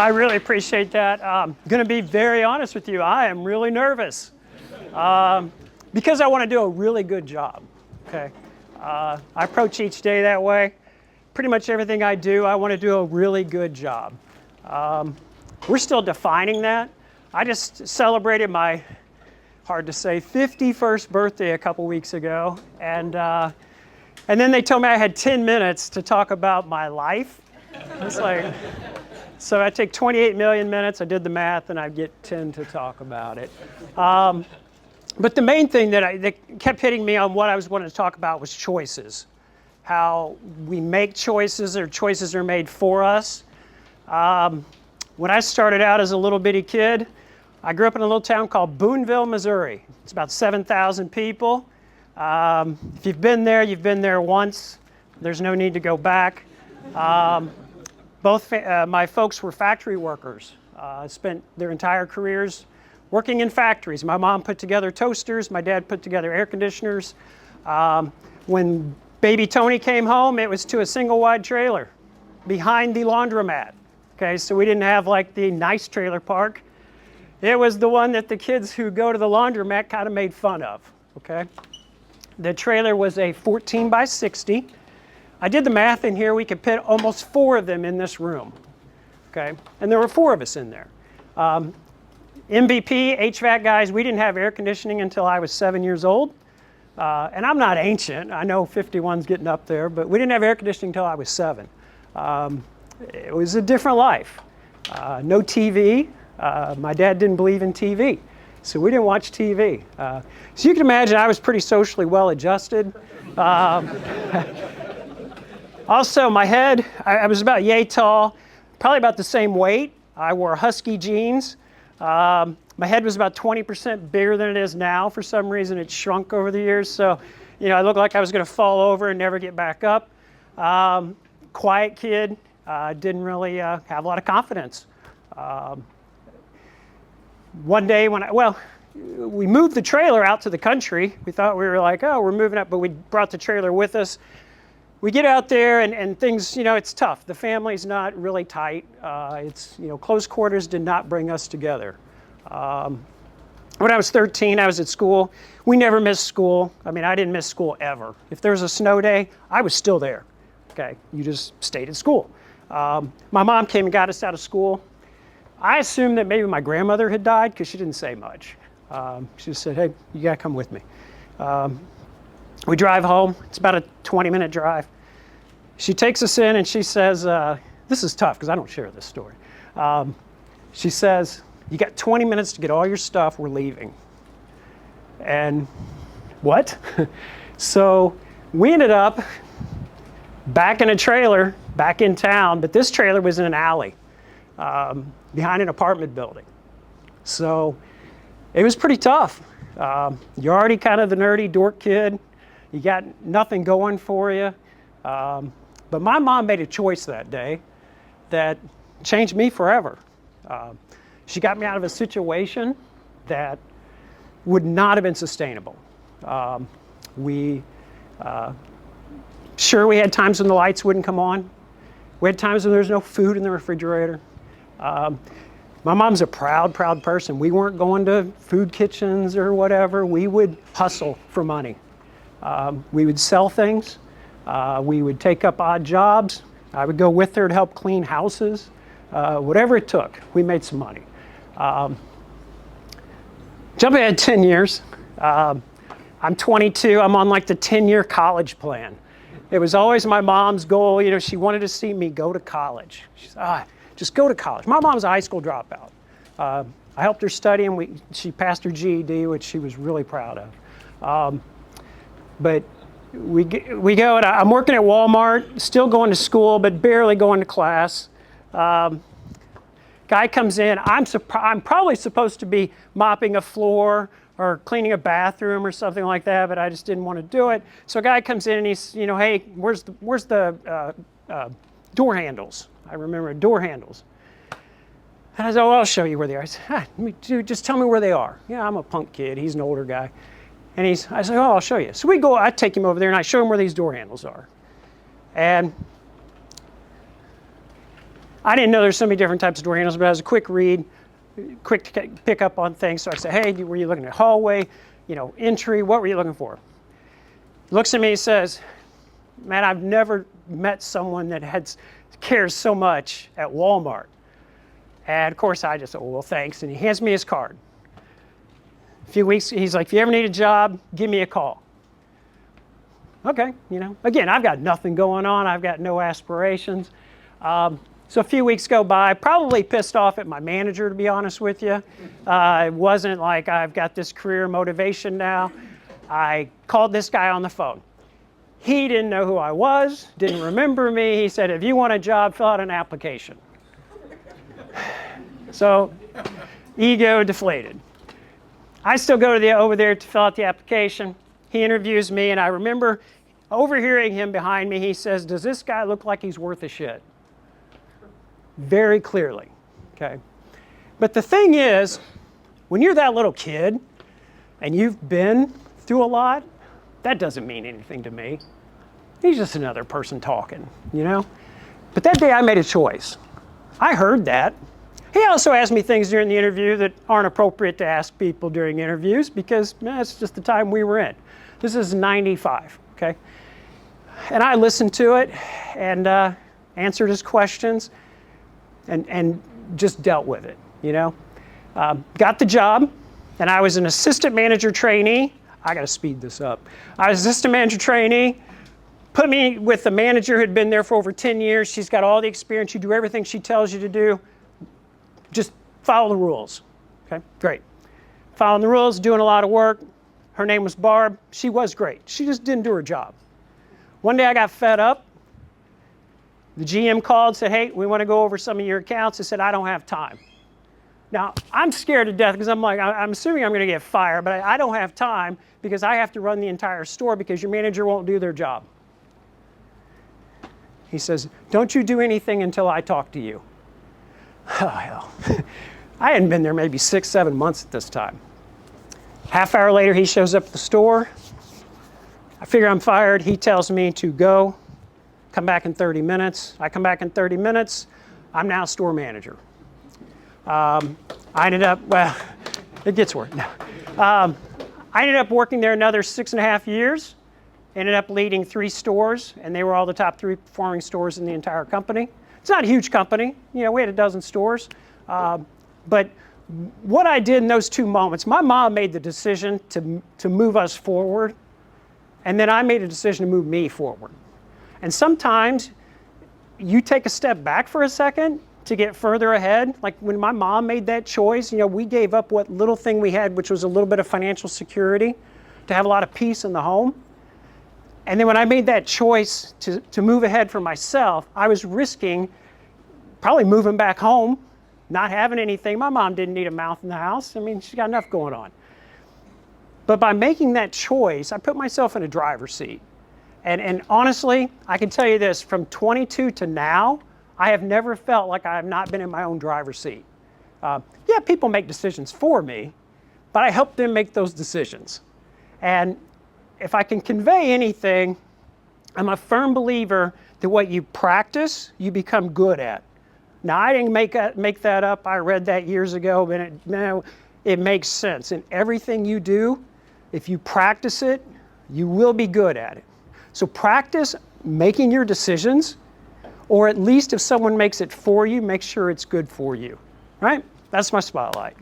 I really appreciate that. I'm going to be very honest with you. I am really nervous because I want to do a really good job. Okay, I approach each day that way. Pretty much everything I do, I want to do a really good job. We're still defining that. I just celebrated my, hard to say, 51st birthday a couple weeks ago, and then they told me I had 10 minutes to talk about my life. It's like, so I take 28 million minutes, I did the math, and I get 10 to talk about it. But the main thing that kept hitting me on what I was wanting to talk about was choices. How we make choices, or choices are made for us. When I started out as a little bitty kid, I grew up in a little town called Boonville, Missouri. It's about 7,000 people. If you've been there once. There's no need to go back. Both my folks were factory workers. Spent their entire careers working in factories. My mom put together toasters. My dad put together air conditioners. When baby Tony came home, it was to a single wide trailer behind the laundromat. Okay, so we didn't have like the nice trailer park. It was the one that the kids who go to the laundromat kind of made fun of. Okay, the trailer was a 14 by 60. I did the math in here. We could fit almost 4 of them in this room. Okay, and there were 4 of us in there. MVP, HVAC guys, we didn't have air conditioning until I was 7 years old. And I'm not ancient. I know 51's getting up there, but we didn't have air conditioning until I was 7. It was a different life. No TV. My dad didn't believe in TV, so we didn't watch TV. So you can imagine I was pretty socially well adjusted. Also, my head, I was about yay tall, probably about the same weight. I wore husky jeans. My head was about 20% bigger than it is now. For some reason, it shrunk over the years. So, you know, I looked like I was going to fall over and never get back up. Quiet kid, didn't really have a lot of confidence. One day when we moved the trailer out to the country. We thought we were like, oh, we're moving up, but we brought the trailer with us. We get out there and things, you know, it's tough. The family's not really tight. It's, you know, close quarters did not bring us together. When I was 13, I was at school. We never missed school. I mean, I didn't miss school ever. If there was a snow day, I was still there. Okay, you just stayed at school. My mom came and got us out of school. I assumed that maybe my grandmother had died because she didn't say much. She just said, hey, you gotta come with me. We drive home. It's about a 20-minute drive. She takes us in and she says, this is tough because I don't share this story. She says, you got 20 minutes to get all your stuff, we're leaving. And what? So we ended up back in a trailer, back in town, but this trailer was in an alley behind an apartment building. So it was pretty tough. You're already kind of the nerdy dork kid. You got nothing going for you. But my mom made a choice that day that changed me forever. She got me out of a situation that would not have been sustainable. Sure, we had times when the lights wouldn't come on. We had times when there was no food in the refrigerator. My mom's a proud person. We weren't going to food kitchens or whatever. We would hustle for money. We would sell things. We would take up odd jobs. I would go with her to help clean houses. Whatever it took, we made some money. Jumping ahead 10 years, I'm 22. I'm on like the 10-year college plan. It was always my mom's goal. You know, she wanted to see me go to college. She said, just go to college. My mom's a high school dropout. I helped her study, and she passed her GED, which she was really proud of. But we go, and I'm working at Walmart, still going to school, but barely going to class. Guy comes in. I'm probably supposed to be mopping a floor or cleaning a bathroom or something like that, but I just didn't want to do it. So a guy comes in and he's, you know, hey, where's the door handles? I remember door handles. And I said, oh, I'll show you where they are. I said, dude, just tell me where they are. Yeah, I'm a punk kid. He's an older guy. And I said, oh, I'll show you. So I take him over there and I show him where these door handles are. And I didn't know there's so many different types of door handles, but I was a quick read, quick to pick up on things. So I said, hey, were you looking at hallway, entry? What were you looking for? He looks at me and says, man, I've never met someone that cares so much at Walmart. And of course I just said, well, thanks. And he hands me his card. A few weeks, he's like, if you ever need a job, give me a call. Okay, again, I've got nothing going on. I've got no aspirations. So a few weeks go by, probably pissed off at my manager, to be honest with you. It wasn't like I've got this career motivation now. I called this guy on the phone. He didn't know who I was, didn't remember me. He said, if you want a job, fill out an application. So, ego deflated. I still go over there to fill out the application. He interviews me, and I remember overhearing him behind me. He says, does this guy look like he's worth a shit? Very clearly, okay? But the thing is, when you're that little kid, and you've been through a lot, that doesn't mean anything to me. He's just another person talking, But that day I made a choice. I heard that. He also asked me things during the interview that aren't appropriate to ask people during interviews because that's just the time we were in. This is 95, okay? And I listened to it and answered his questions and just dealt with it, Got the job, and I was an assistant manager trainee. I got to speed this up. I was assistant manager trainee, put me with the manager who had been there for over 10 years. She's got all the experience. You do everything she tells you to do. Just follow the rules. Okay, great. Following the rules, doing a lot of work. Her name was Barb. She was great. She just didn't do her job. One day I got fed up. The GM called, said, hey, we want to go over some of your accounts. I said, I don't have time. Now, I'm scared to death because I'm like, I'm assuming I'm going to get fired, but I don't have time because I have to run the entire store because your manager won't do their job. He says, don't you do anything until I talk to you. Oh, hell. I hadn't been there maybe 6, 7 months at this time. Half hour later, he shows up at the store. I figure I'm fired. He tells me to go, come back in 30 minutes. I come back in 30 minutes. I'm now store manager. I ended up, well, it gets worse. I ended up working there another 6.5 years. Ended up leading 3 stores, and they were all the top 3 performing stores in the entire company. It's not a huge company. We had a dozen stores. But what I did in those 2 moments, my mom made the decision to move us forward, and then I made a decision to move me forward. And sometimes you take a step back for a second to get further ahead. Like when my mom made that choice, we gave up what little thing we had, which was a little bit of financial security, to have a lot of peace in the home. And then when I made that choice to move ahead for myself, I was risking probably moving back home, not having anything. My mom didn't need a mouth in the house. I mean, she's got enough going on. But by making that choice, I put myself in a driver's seat. And honestly, I can tell you this, from 22 to now, I have never felt like I have not been in my own driver's seat. Yeah, people make decisions for me, but I help them make those decisions. And if I can convey anything, I'm a firm believer that what you practice, you become good at. Now, I didn't make that up. I read that years ago, but it makes sense. In everything you do, if you practice it, you will be good at it. So practice making your decisions, or at least if someone makes it for you, make sure it's good for you, right? That's my spotlight.